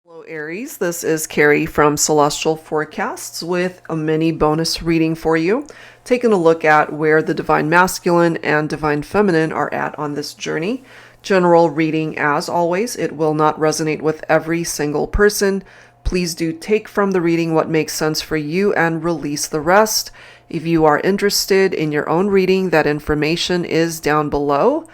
Hello Aries, this is Carrie from Celestial Forecasts with a mini bonus reading for you, taking a look at where the Divine Masculine and Divine Feminine are at on this journey. General reading as always, it will not resonate with every single person. Please do take from the reading what makes sense for you and release the rest. If you are interested in your own reading, that information is down below.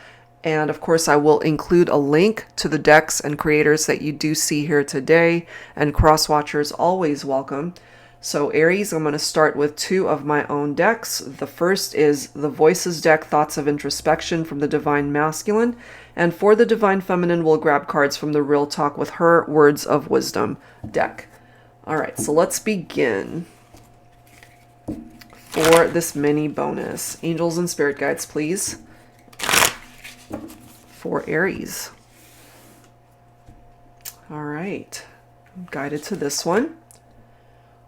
And of course, I will include a link to the decks and creators that you do see here today, and cross-watchers always welcome. So Aries, I'm going to start with two of my own decks. The first is the Voices deck, Thoughts of Introspection from the Divine Masculine. And for the Divine Feminine, we'll grab cards from the Real Talk with Her Words of Wisdom deck. All right, so let's begin. For this mini bonus, angels and spirit guides, please. For Aries. All right, I'm guided to this one.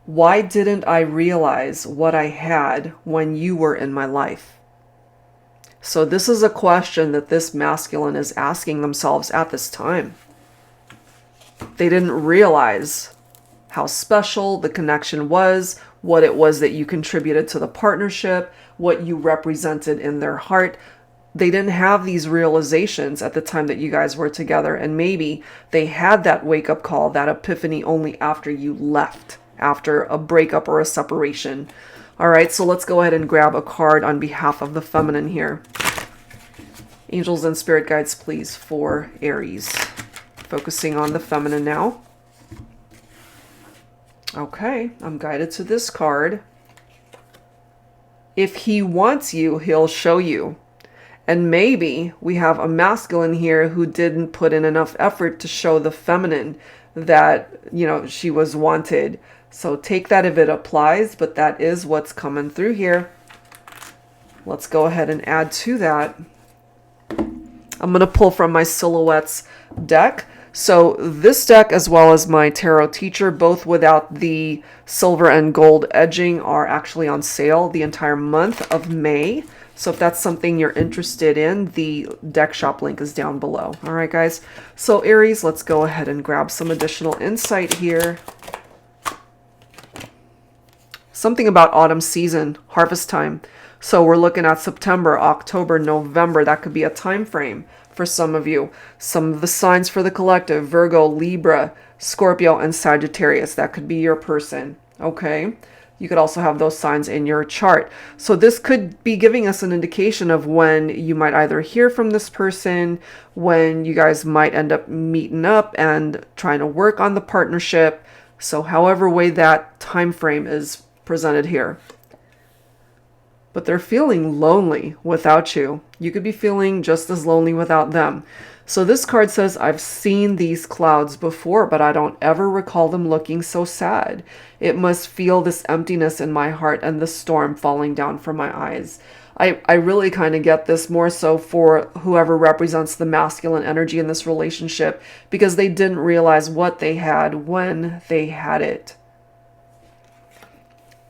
Why didn't I realize what I had when you were in my life? So this is a question that this masculine is asking themselves at this time. They didn't realize how special the connection was, what it was that you contributed to the partnership, what you represented in their heart. They didn't have these realizations at the time that you guys were together, and maybe they had that wake-up call, that epiphany, only after you left, after a breakup or a separation. All right, so let's go ahead and grab a card on behalf of the feminine here. Angels and spirit guides, please, for Aries. Focusing on the feminine now. Okay, I'm guided to this card. If he wants you, he'll show you. And maybe we have a masculine here who didn't put in enough effort to show the feminine that, she was wanted. So take that if it applies, but that is what's coming through here. Let's go ahead and add to that. I'm going to pull from my Silhouettes deck. So this deck, as well as my Tarot Teacher, both without the silver and gold edging, are actually on sale the entire month of May. So if that's something you're interested in, the deck shop link is down below. All right, guys. So Aries, let's go ahead and grab some additional insight here. Something about autumn season, harvest time. So we're looking at September, October, November. That could be a time frame for some of you. Some of the signs for the collective: Virgo, Libra, Scorpio, and Sagittarius. That could be your person. Okay. You could also have those signs in your chart. So this could be giving us an indication of when you might either hear from this person, when you guys might end up meeting up and trying to work on the partnership. So however way that time frame is presented here. But they're feeling lonely without you. You could be feeling just as lonely without them. So this card says, I've seen these clouds before, but I don't ever recall them looking so sad. It must feel this emptiness in my heart and the storm falling down from my eyes. I really kind of get this more so for whoever represents the masculine energy in this relationship, because they didn't realize what they had when they had it.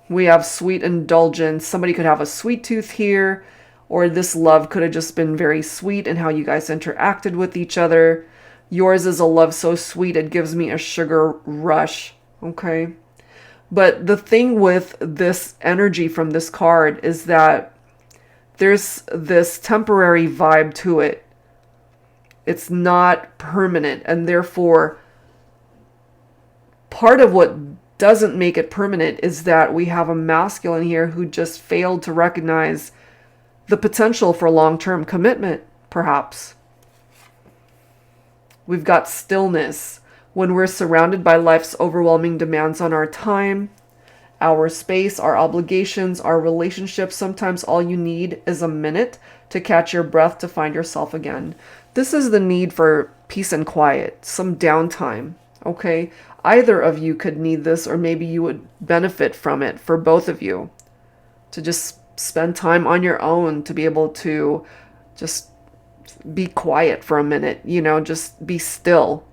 We have sweet indulgence. Somebody could have a sweet tooth here, or this love could have just been very sweet in how you guys interacted with each other. Yours is a love so sweet it gives me a sugar rush, okay? But the thing with this energy from this card is that there's this temporary vibe to it. It's not permanent, and therefore part of what doesn't make it permanent is that we have a masculine here who just failed to recognize the potential for long-term commitment, perhaps. We've got stillness when we're surrounded by life's overwhelming demands on our time, our space, our obligations, our relationships. Sometimes all you need is a minute to catch your breath, to find yourself again. This is the need for peace and quiet, some downtime, okay? Either of you could need this, or maybe you would benefit from it, for both of you, to just spend time on your own, to be able to just be quiet for a minute, just be still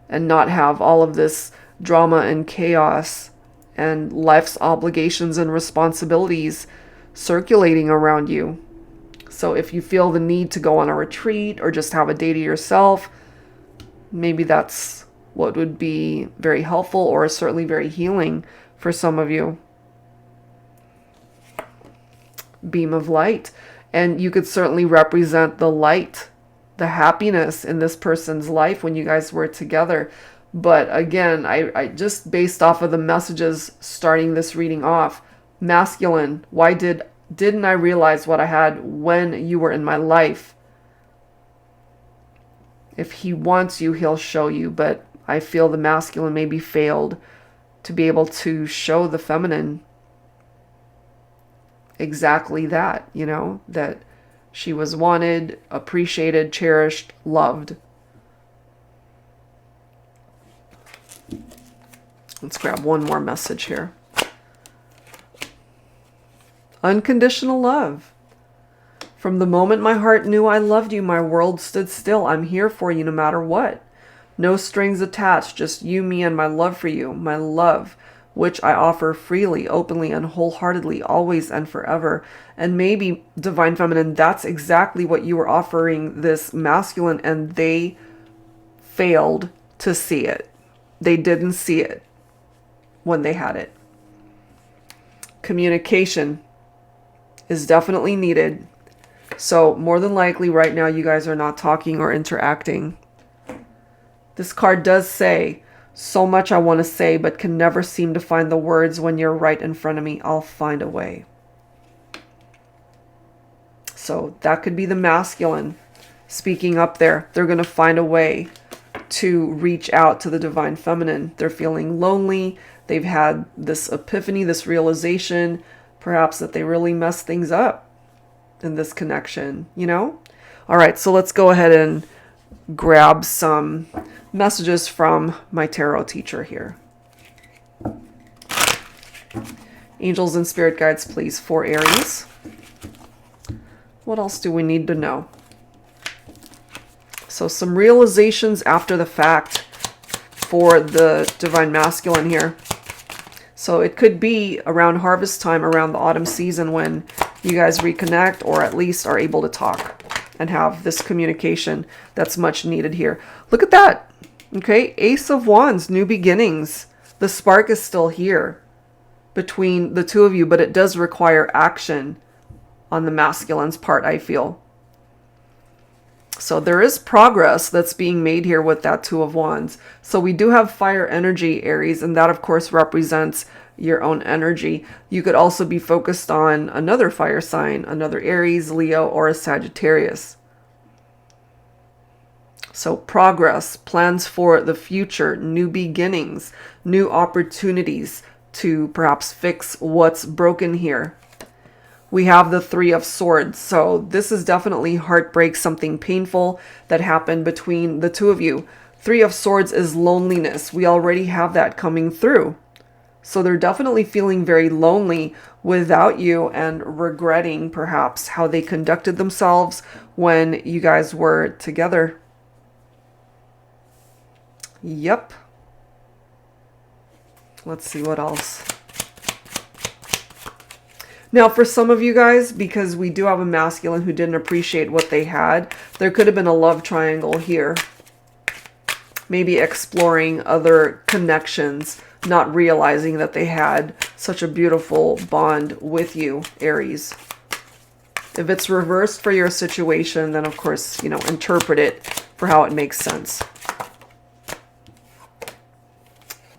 and not have all of this drama and chaos and life's obligations and responsibilities circulating around you. So if you feel the need to go on a retreat or just have a day to yourself, maybe that's what would be very helpful or certainly very healing for some of you. Beam of light. And you could certainly represent the light, the happiness in this person's life when you guys were together. But again, I just based off of the messages starting this reading off, masculine, why didn't I realize what I had when you were in my life? If he wants you, he'll show you, but I feel the masculine maybe failed to be able to show the feminine exactly that, you know, that she was wanted, appreciated, cherished, loved. Let's grab one more message here. Unconditional love. From the moment my heart knew I loved you, my world stood still. I'm here for you no matter what. No strings attached, just you, me, and my love for you. My love, which I offer freely, openly, and wholeheartedly, always and forever. And maybe, Divine Feminine, that's exactly what you were offering this masculine, and they failed to see it. They didn't see it when they had it. Communication is definitely needed. So more than likely right now you guys are not talking or interacting. This card does say, so much I want to say but can never seem to find the words. When you're right in front of me, I'll find a way. So that could be the masculine speaking up there. They're going to find a way to reach out to the Divine Feminine. They're feeling lonely. They've had this epiphany, this realization, perhaps that they really messed things up in this connection, you know? All right, so let's go ahead and grab some messages from my tarot teacher here. Angels and spirit guides, please, for Aries. What else do we need to know? So some realizations after the fact for the Divine Masculine here. So it could be around harvest time, around the autumn season, when you guys reconnect or at least are able to talk and have this communication that's much needed here. Look at that. Okay, Ace of Wands, new beginnings. The spark is still here between the two of you, but it does require action on the masculine's part, I feel. So there is progress that's being made here with that Two of Wands. So we do have fire energy, Aries, and that of course represents your own energy. You could also be focused on another fire sign, another Aries, Leo, or a Sagittarius. So progress, plans for the future, new beginnings, new opportunities to perhaps fix what's broken here. We have the Three of Swords. So this is definitely heartbreak, something painful that happened between the two of you. Three of Swords is loneliness. We already have that coming through. So they're definitely feeling very lonely without you and regretting perhaps how they conducted themselves when you guys were together. Yep. Let's see what else. Now, for some of you guys, because we do have a masculine who didn't appreciate what they had, there could have been a love triangle here. Maybe exploring other connections, not realizing that they had such a beautiful bond with you, Aries. If it's reversed for your situation, then of course, you know, interpret it for how it makes sense.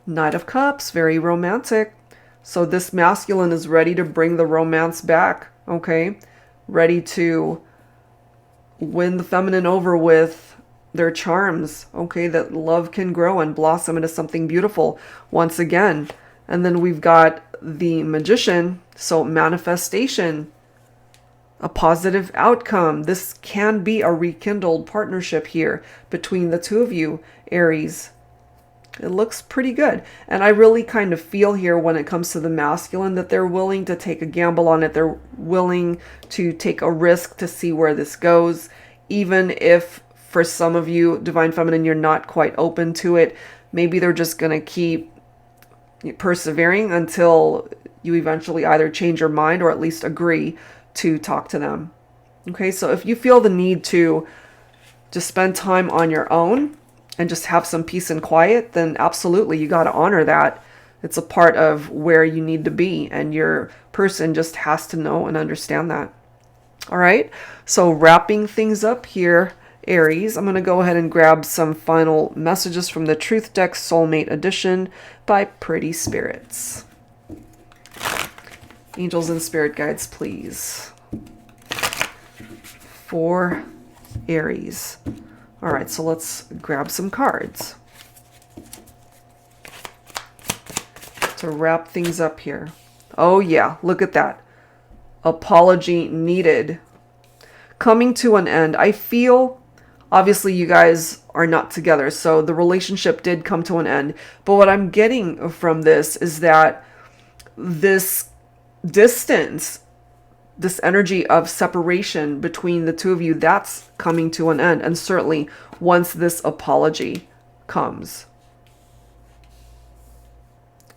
Knight of Cups, very romantic. So this masculine is ready to bring the romance back, okay? Ready to win the feminine over with their charms, okay? That love can grow and blossom into something beautiful once again. And then we've got the Magician, so manifestation, a positive outcome. This can be a rekindled partnership here between the two of you, Aries. It looks pretty good. And I really kind of feel here when it comes to the masculine that they're willing to take a gamble on it. They're willing to take a risk to see where this goes. Even if for some of you, Divine Feminine, you're not quite open to it. Maybe they're just going to keep persevering until you eventually either change your mind or at least agree to talk to them. Okay, so if you feel the need to just spend time on your own, and just have some peace and quiet, then absolutely, you got to honor that. It's a part of where you need to be, and your person just has to know and understand that. All right, so wrapping things up here, Aries, I'm going to go ahead and grab some final messages from the Truth Deck Soulmate Edition by Pretty Spirits. Angels and spirit guides, please. For Aries. All right, so let's grab some cards to wrap things up here. Oh yeah, look at that. Apology needed. Coming to an end. I feel, obviously you guys are not together, so the relationship did come to an end. But what I'm getting from this is that this distance, this energy of separation between the two of you, that's coming to an end. And certainly once this apology comes.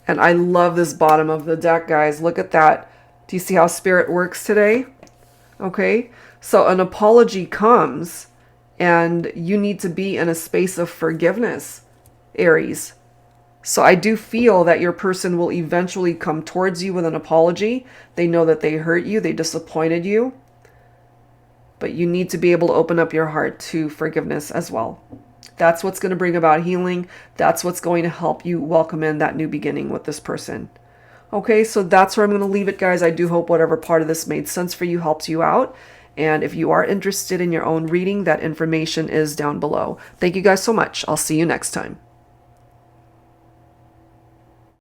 And I love this bottom of the deck, guys. Look at that. Do you see how spirit works today? Okay. So an apology comes, and you need to be in a space of forgiveness, Aries. So I do feel that your person will eventually come towards you with an apology. They know that they hurt you, they disappointed you. But you need to be able to open up your heart to forgiveness as well. That's what's going to bring about healing. That's what's going to help you welcome in that new beginning with this person. Okay, so that's where I'm going to leave it, guys. I do hope whatever part of this made sense for you helps you out. And if you are interested in your own reading, that information is down below. Thank you guys so much. I'll see you next time.